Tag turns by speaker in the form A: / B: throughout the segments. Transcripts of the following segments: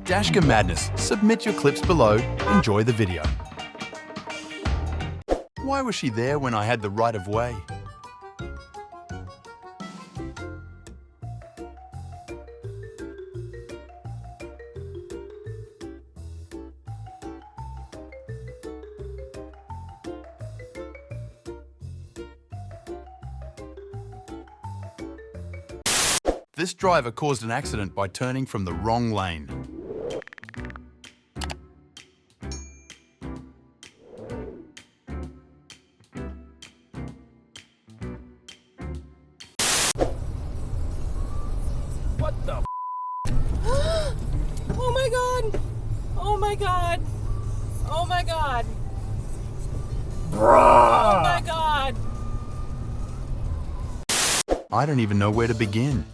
A: Dashcam madness. Submit your clips below. Enjoy the video. Why was she there when I had the right of way? This driver caused an accident by turning from the wrong lane.
B: What the Oh my god! Oh my god! Oh my god!
A: Bruh!
B: Oh my god!
A: I don't even know where to begin.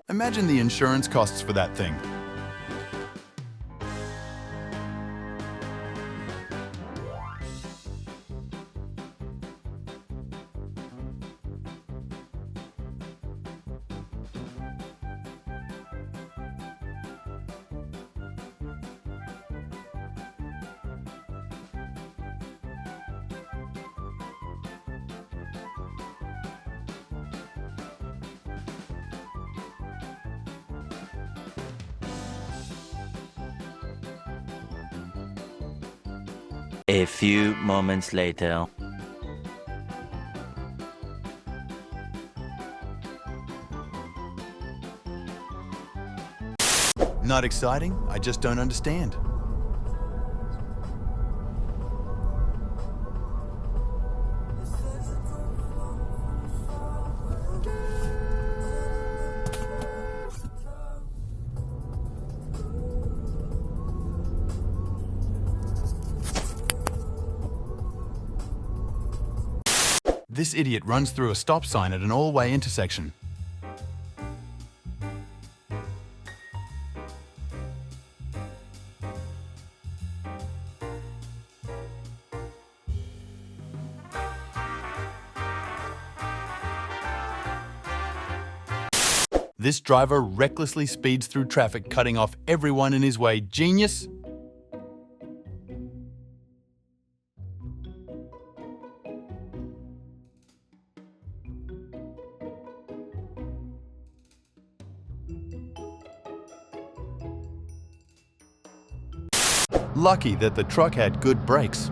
A: Imagine the insurance costs for that thing.
C: A few moments later.
A: Not exciting? I just don't understand. This idiot runs through a stop sign at an all-way intersection. This driver recklessly speeds through traffic, cutting off everyone in his way. Genius? Lucky that the truck had good brakes.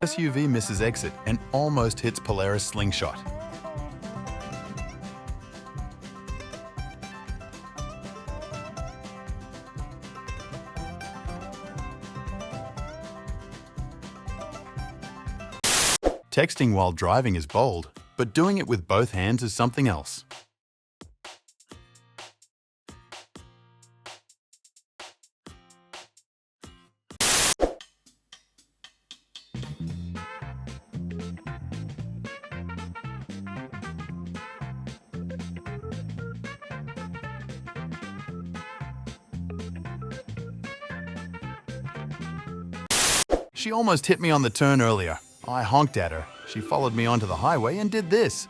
A: SUV misses exit and almost hits Polaris slingshot. Texting while driving is bold, but doing it with both hands is something else. She almost hit me on the turn earlier. I honked at her. She followed me onto the highway and did this.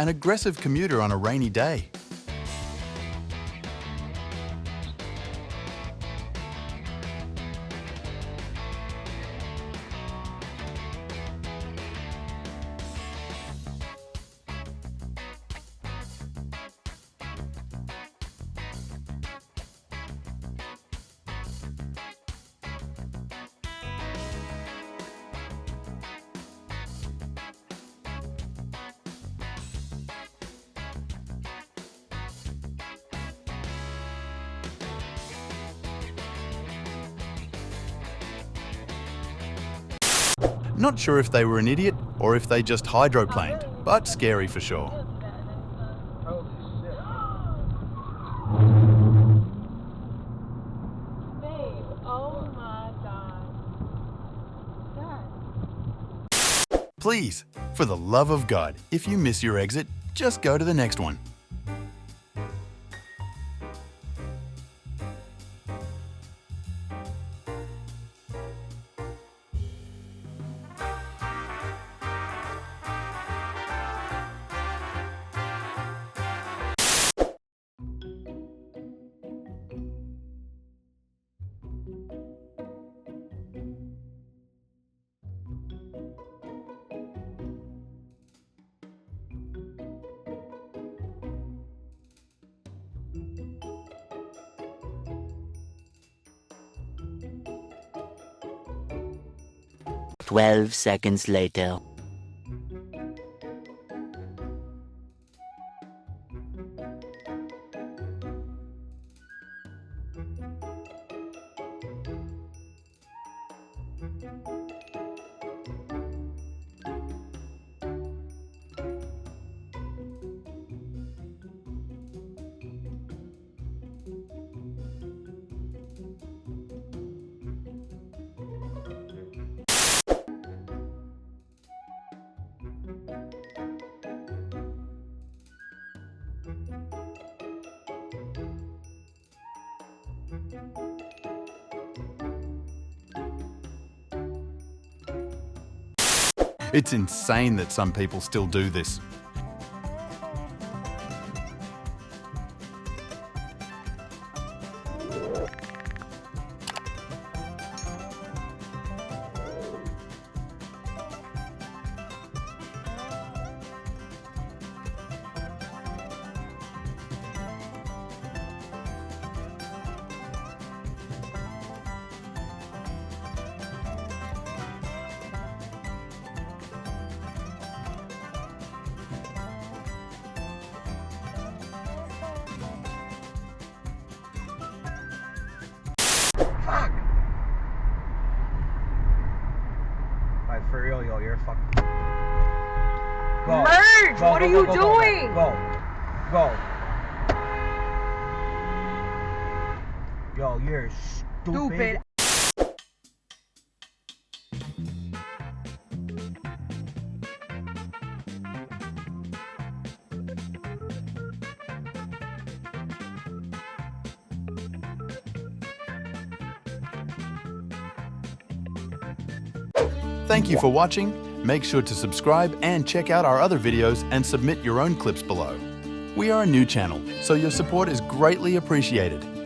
A: an aggressive commuter on a rainy day. Not sure if they were an idiot or if they just hydroplaned, but scary for sure.
B: Babe, oh my God.
A: Please, for the love of God, if you miss your exit, just go to the next one.
C: Twelve seconds later.
A: It's insane that some people still do this.
D: Fuck! Like, for real, yo, you're fucking... Go.
E: Merge!
D: Go,
E: What
D: go,
E: are
D: go,
E: you
D: go,
E: doing?
D: Go. Go. Yo, you're stupid.
A: Thank you for watching. Make sure to subscribe and check out our other videos and submit your own clips below. We are a new channel, so your support is greatly appreciated.